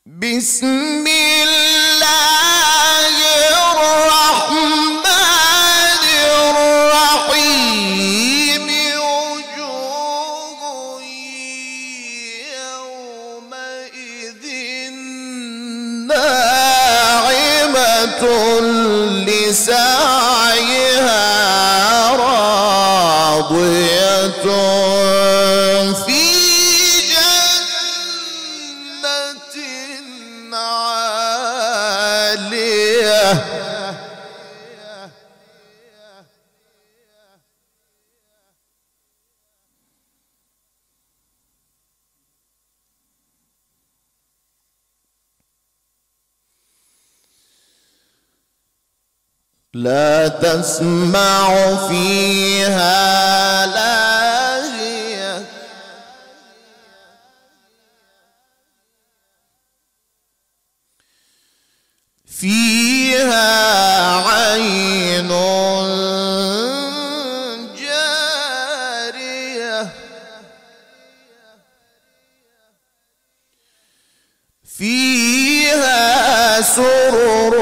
بسم الله الرحمن الرحيم وجوه يومئذ ناعمة لسعيها راضية في جنة عالية لا تسمع فيها لاغية فيها عين جارية فيها سرر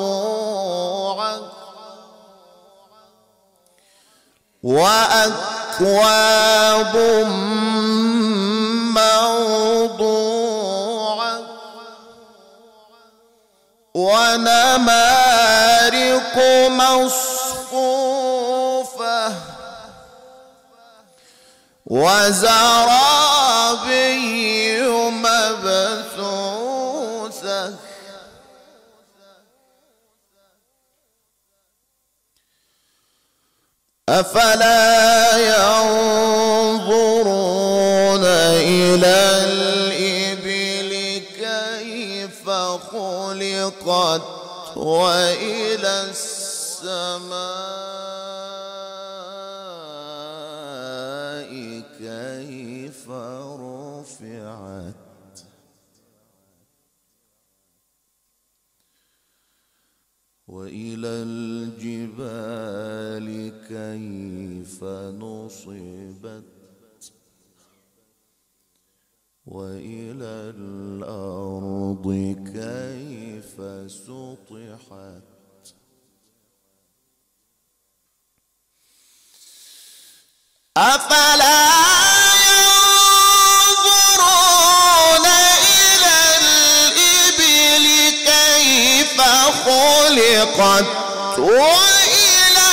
مرفوعة وأكواب موضوعة ونمارق مصفوفة وزرابي مبثوثة أفلا ينظرون إلى الإبل كيف خلقت وإلى السماء كيف رفعت وإلى الجبال كيف نصبت وإلى الأرض كيف سطحت أفلا ينظرون إلى الإبل كيف خلقت وإلى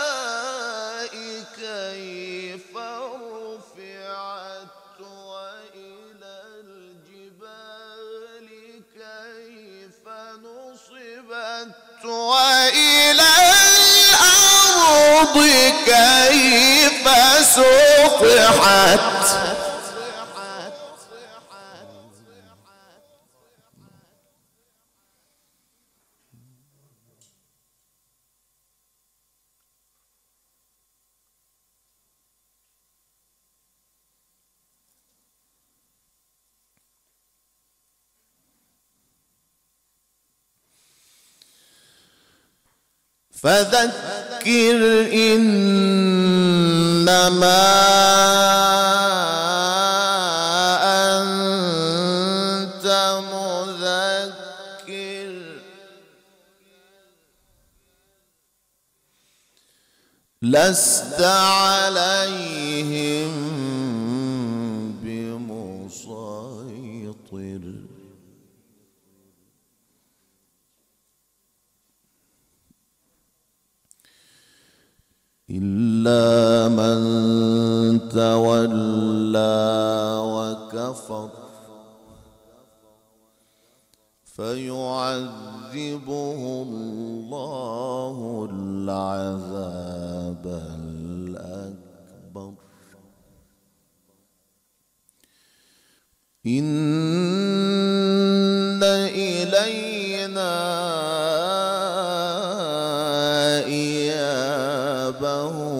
السماء كيف رفعت وإلى الجبال كيف نصبت وإلى الأرض كيف سطحت فذكر إنما أنت مذكر لست عليهم بمسيطر إلا من تولى وكفر فيعذبه الله العذاب الأكبر إن إلينا إيابهم